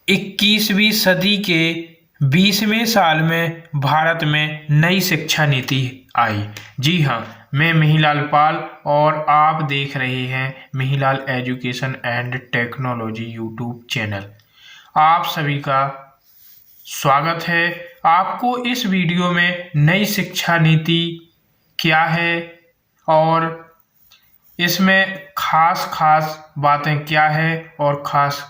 21वीं सदी के 20वें साल में भारत में नई शिक्षा नीति आई। जी हाँ, मैं मिहिलाल पाल और आप देख रहे हैं Mihilal education and technology YouTube channel. आप सभी का स्वागत है। आपको इस वीडियो में नई शिक्षा नीति क्या है और इसमें खास बातें क्या है और खास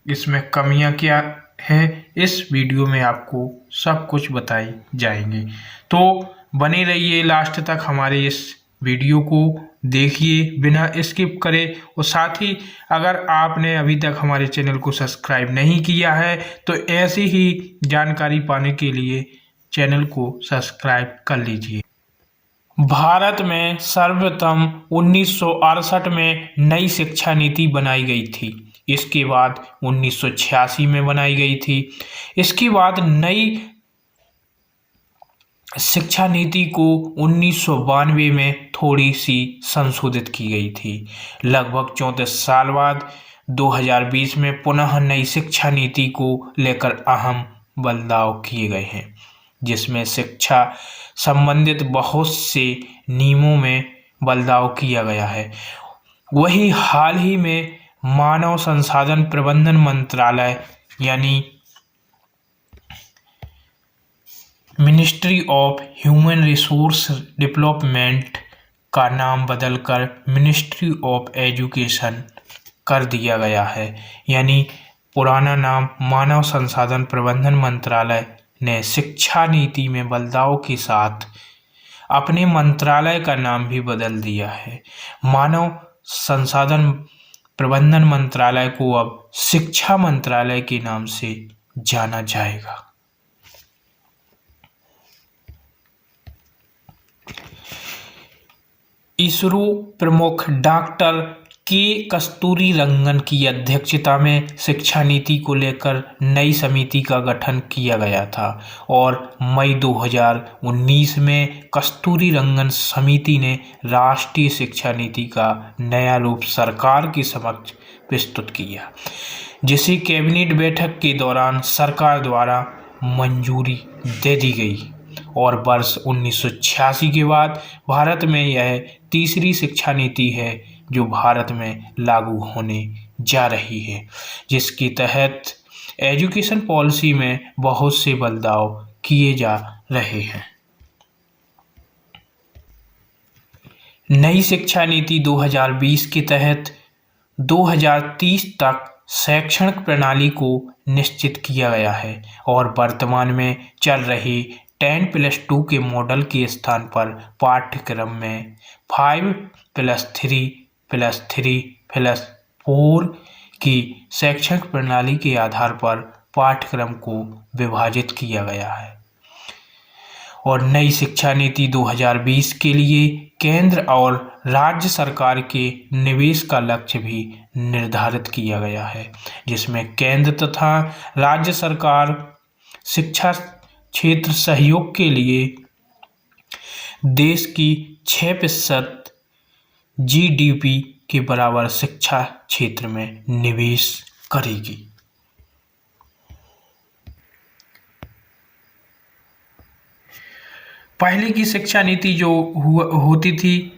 इसमें कमियां क्या है, इस वीडियो में आपको सब कुछ बताई जाएंगी। तो बने रहिए लास्ट तक, हमारे इस वीडियो को देखिए बिना स्किप करे। और साथ ही अगर आपने अभी तक हमारे चैनल को सब्सक्राइब नहीं किया है तो ऐसी ही जानकारी पाने के लिए चैनल को सब्सक्राइब कर लीजिए। भारत में सर्वप्रथम 1968 में नई शिक्षा नीति बनाई गई थी। इसके बाद 1986 में बनाई गई थी। इसके बाद नई शिक्षा नीति को 1992 में थोड़ी सी संशोधित की गई थी। लगभग 34 साल बाद 2020 में पुनः नई शिक्षा नीति को लेकर अहम बदलाव किए गए हैं, जिसमें शिक्षा संबंधित बहुत से नियमों में बदलाव किया गया है। वही हाल ही में मानव संसाधन प्रबंधन मंत्रालय यानी ministry of human resource development का नाम बदलकर मिनिस्ट्री ऑफ एजुकेशन कर दिया गया है। यानी पुराना नाम मानव संसाधन प्रबंधन मंत्रालय ने शिक्षा नीति में बदलाव के साथ अपने मंत्रालय का नाम भी बदल दिया है। मानव संसाधन प्रबंधन मंत्रालय को अब शिक्षा मंत्रालय के नाम से जाना जाएगा। इसरो प्रमुख डॉक्टर के कस्तूरीरंगन की अध्यक्षता में शिक्षा नीति को लेकर नई समिति का गठन किया गया था और मई 2019 में कस्तूरीरंगन समिति ने राष्ट्रीय शिक्षा नीति का नया रूप सरकार के समक्ष प्रस्तुत किया, जिसे कैबिनेट बैठक के दौरान सरकार द्वारा मंजूरी दे दी गई और वर्ष 1986 के बाद भारत में यह तीसरी शिक्षा नीति है जो भारत में लागू होने जा रही है, जिसके तहत एजुकेशन पॉलिसी में बहुत से बदलाव किए जा रहे हैं। नई शिक्षा नीति 2020 के तहत 2030 तक शैक्षणिक प्रणाली को निश्चित किया गया है और वर्तमान में चल रही 10+2 के मॉडल के स्थान पर पाठ्यक्रम में 5+3+3+4 की शैक्षणिक प्रणाली के आधार पर पाठ्यक्रम को विभाजित किया गया है। और नई शिक्षा नीति 2020 के लिए केंद्र और राज्य सरकार के निवेश का लक्ष्य भी निर्धारित किया गया है, जिसमें केंद्र तथा राज्य सरकार शिक्षा क्षेत्र सहयोग के लिए देश की 6% GDP के बराबर शिक्षा क्षेत्र में निवेश करेगी। पहले की शिक्षा नीति जो होती थी,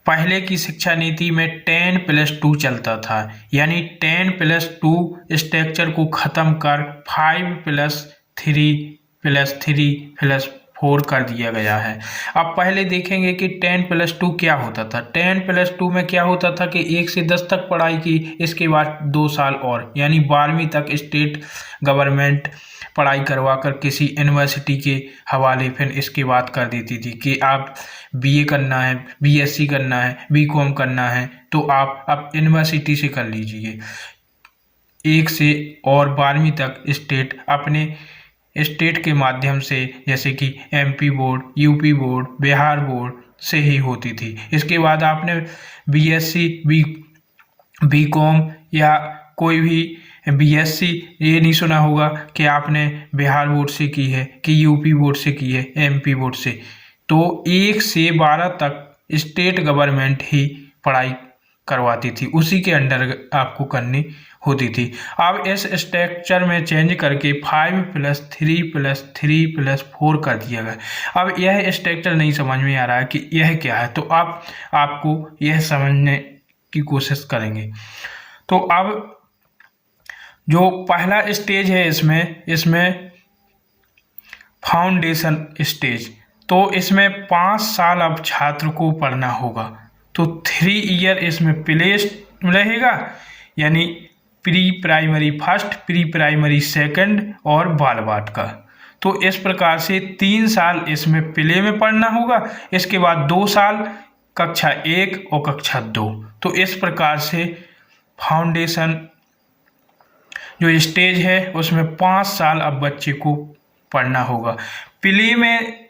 पहले की शिक्षा नीति में 10+2 चलता था, यानी 10+2 स्ट्रक्चर को खत्म कर 5+3+3+4 कर दिया गया है। अब पहले देखेंगे कि 10+2 क्या होता था। 10+2 में क्या होता था कि 1 से 10 तक पढ़ाई की, इसके बाद 2 साल और, यानी 12वीं तक स्टेट गवर्नमेंट पढ़ाई करवा कर किसी यूनिवर्सिटी के हवाले फिर इसके बाद कर देती थी कि आप BA करना है, BSc करना है, BCom करना है तो आप अब यूनिवर्सिटी से कर लीजिए। 1 से और 12वीं तक स्टेट अपने स्टेट के माध्यम से, जैसे कि MP board, UP board, Bihar board से ही होती थी। इसके बाद आपने BSc, BCom या कोई भी BSc ये नहीं सुना होगा कि आपने बिहार बोर्ड से की है कि UP बोर्ड से की है, MP बोर्ड से। तो 1 से 12 तक स्टेट गवर्नमेंट ही पढ़ाई करवाती थी, उसी के अंडर आपको करनी होती थी। अब इस स्ट्रक्चर में चेंज करके 5+3+3+4 कर दिया गया। अब यह स्ट्रक्चर नहीं समझ में आ रहा है कि यह क्या है, तो आपको यह समझने की कोशिश करेंगे। तो अब जो पहला स्टेज है इसमें फाउंडेशन स्टेज, तो इसमें 5 साल अब छात्र को पढ़ना होगा। तो 3 ईयर इसमें प्ले रहेगा, यानी pre primary first, pre primary second और बाल वाटिका। तो इस प्रकार से 3 साल इसमें प्ले में पढ़ना होगा, इसके बाद 2 साल कक्षा 1 और कक्षा 2। तो इस प्रकार से फाउंडेशन जो स्टेज है उसमें 5 साल अब बच्चे को पढ़ना होगा। प्ले में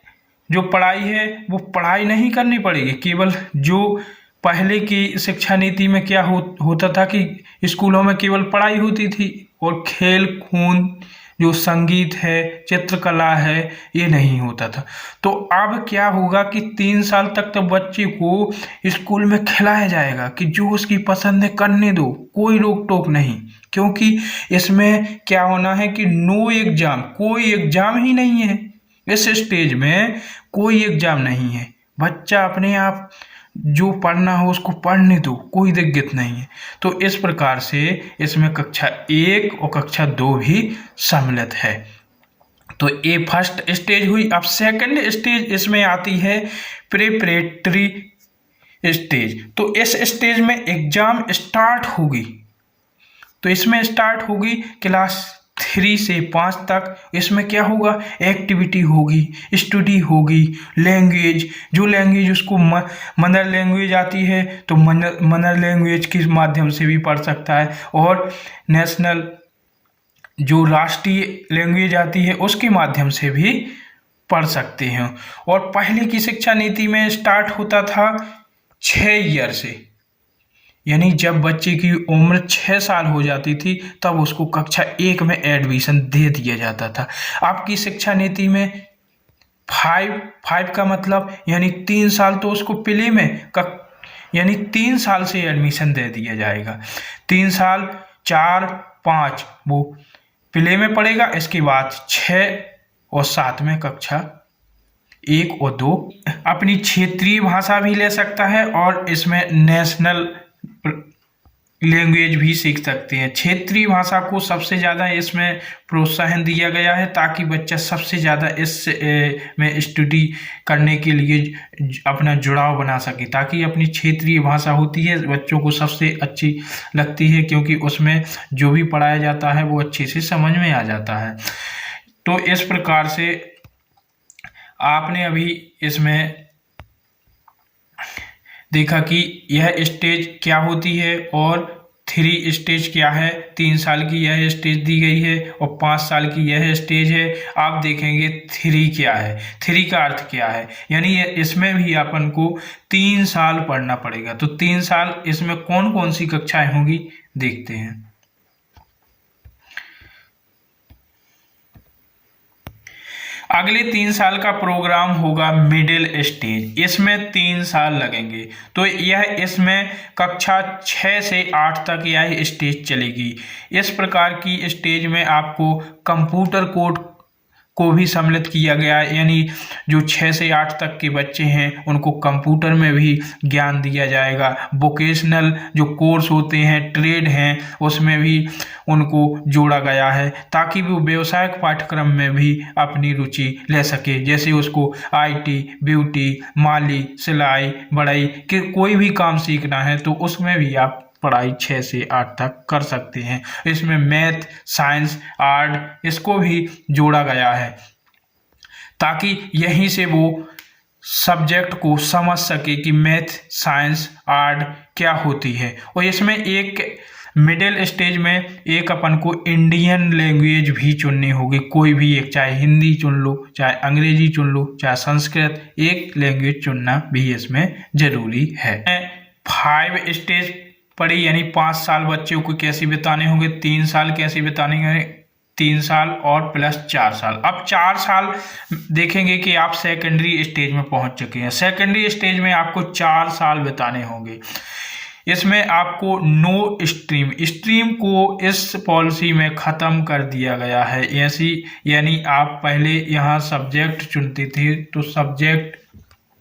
जो पढ़ाई है वो पढ़ाई नहीं करनी पड़ेगी, केवल जो पहले की शिक्षा नीति में क्या होता था कि स्कूलों में केवल पढ़ाई होती थी और खेल कूद, जो संगीत है, चित्रकला है, ये नहीं होता था। तो अब क्या होगा कि 3 साल तक तो बच्चे को स्कूल में खिलाया जाएगा कि जो उसकी पसंद है करने दो, कोई रोक टोक नहीं। क्योंकि इसमें क्या होना है कि नो एग्जाम, कोई एग्जाम ही नहीं है। इस स्टेज में कोई एग्जाम नहीं है, बच्चा अपने आप जो पढ़ना हो उसको पढ़ने दो, कोई दिक्कत नहीं है। तो इस प्रकार से इसमें कक्षा 1 और कक्षा 2 भी सम्मिलित है। तो ये फर्स्ट स्टेज हुई। अब सेकंड स्टेज इसमें आती है प्रिपरेटरी स्टेज। तो इस स्टेज में एग्जाम स्टार्ट होगी, तो इसमें स्टार्ट होगी क्लास 3 से 5 तक। इसमें क्या होगा, एक्टिविटी होगी, स्टडी होगी, लैंग्वेज, जो लैंग्वेज उसको मदर लैंग्वेज आती है तो मदर लैंग्वेज के माध्यम से भी पढ़ सकता है, और नेशनल जो राष्ट्रीय लैंग्वेज आती है उसके माध्यम से भी पढ़ सकते हैं। और पहले की शिक्षा नीति में स्टार्ट होता था 6 ईयर से, यानी जब बच्चे की उम्र 6 साल हो जाती थी तब उसको कक्षा 1 में एडमिशन दे दिया जाता था। आपकी शिक्षा नीति में 5 का मतलब यानी 3 साल तो उसको प्ले में यानी 3 साल से एडमिशन दे दिया जाएगा। 3 साल 4 5 वो प्ले में पढ़ेगा, इसके बाद 6 और 7 में कक्षा 1 और 2 अपनी क्षेत्रीय भाषा भी ले सकता है, और इसमें नेशनल लैंग्वेज भी सीख सकते हैं। क्षेत्रीय भाषा को सबसे ज़्यादा इसमें प्रोत्साहन दिया गया है ताकि बच्चा सबसे ज़्यादा इस में स्टडी करने के लिए अपना जुड़ाव बना सके, ताकि अपनी क्षेत्रीय भाषा होती है बच्चों को सबसे अच्छी लगती है, क्योंकि उसमें जो भी पढ़ाया जाता है वो अच्छे से समझ में आ जाता है। तो इस प्रकार से आपने अभी इसमें देखा कि यह स्टेज क्या होती है और 3 स्टेज क्या है। 3 साल की यह स्टेज दी गई है और 5 साल की यह स्टेज है। आप देखेंगे 3 क्या है, 3 का अर्थ क्या है, यानी इसमें भी अपन को 3 साल पढ़ना पड़ेगा। तो 3 साल इसमें कौन कौन सी कक्षाएं होंगी देखते हैं। अगले 3 साल का प्रोग्राम होगा मिडिल स्टेज, इसमें 3 साल लगेंगे। तो यह इसमें कक्षा 6 से 8 तक यह स्टेज चलेगी। इस प्रकार की स्टेज में आपको कंप्यूटर कोड को भी सम्मिलित किया गया है, यानी जो 6 से 8 तक के बच्चे हैं उनको कंप्यूटर में भी ज्ञान दिया जाएगा। वोकेशनल जो कोर्स होते हैं, ट्रेड हैं, उसमें भी उनको जोड़ा गया है ताकि वो व्यवसायिक पाठ्यक्रम में भी अपनी रुचि ले सके। जैसे उसको IT, ब्यूटी, माली, सिलाई, बढ़ई के कोई भी काम सीखना है तो उसमें भी आप पढ़ाई 6 से 8 तक कर सकते हैं। इसमें मैथ, साइंस, आर्ट इसको भी जोड़ा गया है ताकि यहीं से वो सब्जेक्ट को समझ सके कि मैथ, साइंस, आर्ट क्या होती है। और इसमें एक मिडिल स्टेज में एक अपन को इंडियन लैंग्वेज भी चुननी होगी, कोई भी एक, चाहे हिंदी चुन लो, चाहे अंग्रेजी चुन लो, चाहे संस्कृत, एक लैंग्वेज चुनना भी इसमें जरूरी है। 5 स्टेज पढ़ी, यानी 5 साल बच्चों को कैसे बिताने होंगे, 3 साल कैसे बिताने होंगे, 3 साल और प्लस 4 साल। अब 4 साल देखेंगे कि आप सेकेंडरी स्टेज में पहुंच चुके हैं। सेकेंडरी स्टेज में आपको 4 साल बिताने होंगे। इसमें आपको नो स्ट्रीम को इस पॉलिसी में ख़त्म कर दिया गया है। ऐसी यानी आप पहले यहाँ सब्जेक्ट चुनते थे तो सब्जेक्ट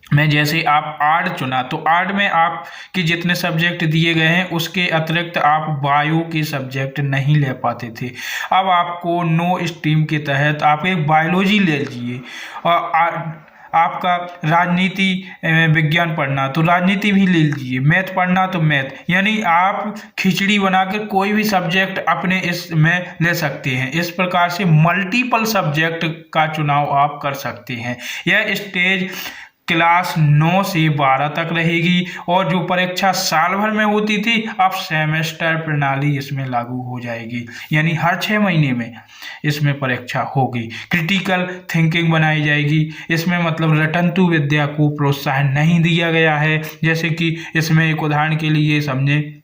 में जैसे आप आर्ट चुना तो आर्ट में आपके जितने सब्जेक्ट दिए गए हैं उसके अतिरिक्त आप बायो के सब्जेक्ट नहीं ले पाते थे। अब आपको नो स्ट्रीम के तहत आप एक बायोलॉजी ले लीजिए और आपका राजनीति विज्ञान पढ़ना तो राजनीति भी ले लीजिए, मैथ पढ़ना तो मैथ, यानी आप खिचड़ी बनाकर कोई भी सब्जेक्ट अपने इसमें ले सकते हैं। इस प्रकार से मल्टीपल सब्जेक्ट का चुनाव आप कर सकते हैं। यह स्टेज क्लास 9 से 12 तक रहेगी और जो परीक्षा साल भर में होती थी अब सेमेस्टर प्रणाली इसमें लागू हो जाएगी, यानी हर 6 महीने में इसमें परीक्षा होगी। क्रिटिकल थिंकिंग बनाई जाएगी। इसमें मतलब रटंतु विद्या को प्रोत्साहन नहीं दिया गया है। जैसे कि इसमें एक उदाहरण के लिए समझें,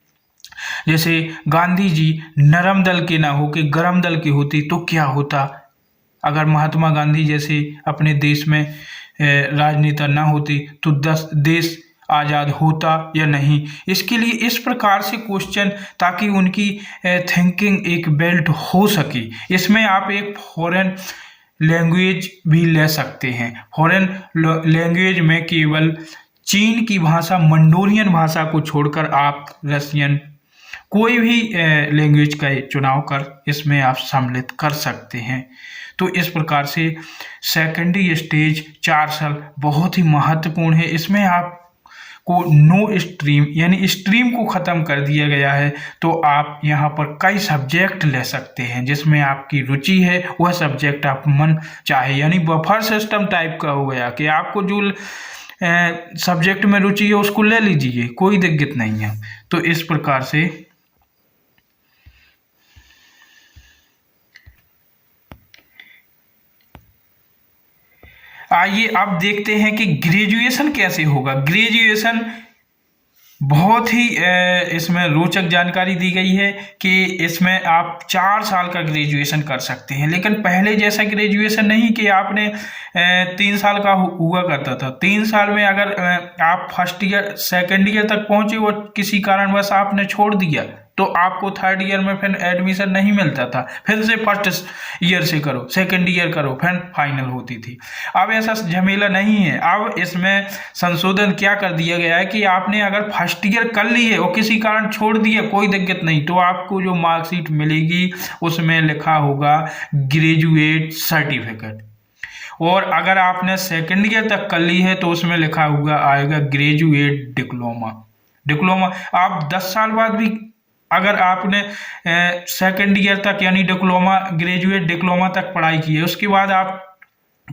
जैसे गांधी जी नरम दल के ना होके गरम दल के होते तो क्या होता। अगर महात्मा गांधी जैसे अपने देश में राजनेता ना होती तो देश आज़ाद होता या नहीं। इसके लिए इस प्रकार से क्वेश्चन, ताकि उनकी थिंकिंग एक बेल्ट हो सके। इसमें आप एक फॉरेन लैंग्वेज भी ले सकते हैं। फॉरेन लैंग्वेज में केवल चीन की भाषा मंडोरियन भाषा को छोड़कर आप रशियन कोई भी लैंग्वेज का चुनाव कर इसमें आप सम्मिलित कर सकते हैं। तो इस प्रकार से सेकेंडरी स्टेज 4 साल बहुत ही महत्वपूर्ण है। इसमें आपको नो स्ट्रीम यानी स्ट्रीम को ख़त्म कर दिया गया है, तो आप यहाँ पर कई सब्जेक्ट ले सकते हैं जिसमें आपकी रुचि है वह सब्जेक्ट आप मन चाहे, यानी बफर सिस्टम टाइप का हो गया कि आपको जो सब्जेक्ट में रुचि है उसको ले लीजिए, कोई दिक्कत नहीं है। तो इस प्रकार से आइए अब देखते हैं कि ग्रेजुएशन कैसे होगा। ग्रेजुएशन बहुत ही इसमें रोचक जानकारी दी गई है कि इसमें आप 4 साल का ग्रेजुएशन कर सकते हैं, लेकिन पहले जैसा ग्रेजुएशन नहीं कि आपने 3 साल का हुआ करता था। 3 साल में अगर आप फर्स्ट ईयर सेकेंड ईयर तक पहुंचे और किसी कारणवश आपने छोड़ दिया तो आपको थर्ड ईयर में फिर एडमिशन नहीं मिलता था, फिर से फर्स्ट ईयर से करो, सेकंड ईयर करो, फिर फाइनल होती थी। अब ऐसा झमेला नहीं है। अब इसमें संशोधन क्या कर दिया गया है कि आपने अगर फर्स्ट ईयर कर ली है और किसी कारण छोड़ दिया कोई दिक्कत नहीं, तो आपको जो मार्कशीट मिलेगी उसमें लिखा होगा ग्रेजुएट सर्टिफिकेट, और अगर आपने सेकेंड ईयर तक कर ली है तो उसमें लिखा हुआ आएगा ग्रेजुएट डिप्लोमा। आप 10 साल बाद भी अगर आपने सेकेंड ईयर तक यानी डिप्लोमा ग्रेजुएट डिप्लोमा तक पढ़ाई की है, उसके बाद आप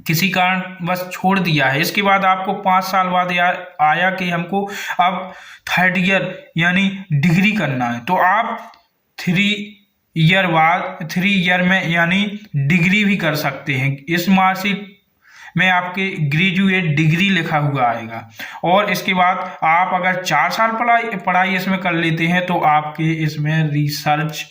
किसी कारण बस छोड़ दिया है, इसके बाद आपको 5 साल बाद आया कि हमको अब थर्ड ईयर यानी डिग्री करना है, तो आप 3 ईयर में यानी डिग्री भी कर सकते हैं। इस मार्कशीट में आपके ग्रेजुएट डिग्री लिखा हुआ आएगा, और इसके बाद आप अगर 4 साल पढ़ाई इसमें कर लेते हैं तो आपके इसमें रिसर्च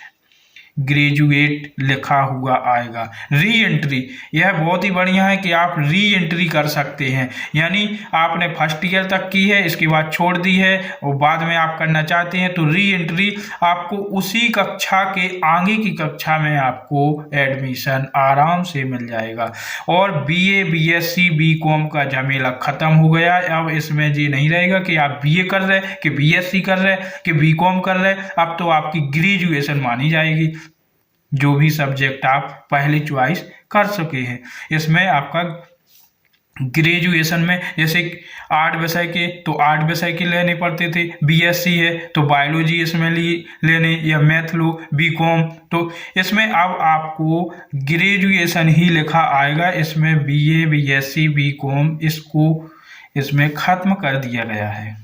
ग्रेजुएट लिखा हुआ आएगा। री एंट्री, यह बहुत ही बढ़िया है कि आप री एंट्री कर सकते हैं, यानी आपने फर्स्ट ईयर तक की है, इसके बाद छोड़ दी है और बाद में आप करना चाहते हैं तो री एंट्री आपको उसी कक्षा के आगे की कक्षा में आपको एडमिशन आराम से मिल जाएगा। और बीए बीएससी बीकॉम का झमेला खत्म हो गया। अब इसमें ये नहीं रहेगा कि आप बीए कर रहे कि बीएससी कर रहे कि बीकॉम कर रहे, अब तो आपकी ग्रेजुएशन मानी जाएगी, जो भी सब्जेक्ट आप पहले चॉइस कर सके हैं। इसमें आपका ग्रेजुएशन में जैसे 8 विषय के तो 8 विषय के लेने पड़ते थे, बीएससी है तो बायोलॉजी इसमें लेने, या मैथ लो, बीकॉम, तो इसमें अब आपको ग्रेजुएशन ही लिखा आएगा। इसमें बीए बीएससी बीकॉम इसको इसमें खत्म कर दिया गया है।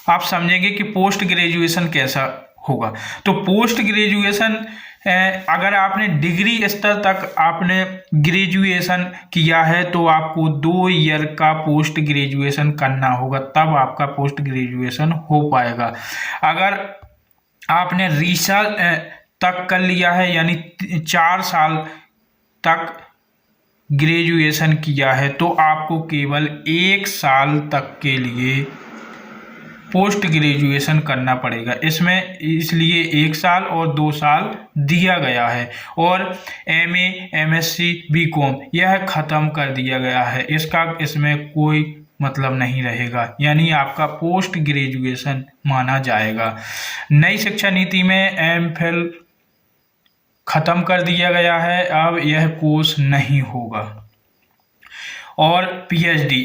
आप समझेंगे कि पोस्ट ग्रेजुएशन कैसा होगा। तो पोस्ट ग्रेजुएशन अगर आपने डिग्री स्तर तक आपने ग्रेजुएशन किया है तो आपको 2 ईयर का पोस्ट ग्रेजुएशन करना होगा, तब आपका पोस्ट ग्रेजुएशन हो पाएगा। अगर आपने रिसर्च तक कर लिया है यानी 4 साल तक ग्रेजुएशन किया है तो आपको केवल 1 साल तक के लिए पोस्ट ग्रेजुएशन करना पड़ेगा। इसमें इसलिए 1 साल और 2 साल दिया गया है। और MA, MSc, BCom यह ख़त्म कर दिया गया है, इसका इसमें कोई मतलब नहीं रहेगा, यानी आपका पोस्ट ग्रेजुएशन माना जाएगा। नई शिक्षा नीति में MPhil ख़त्म कर दिया गया है, अब यह कोर्स नहीं होगा। और PhD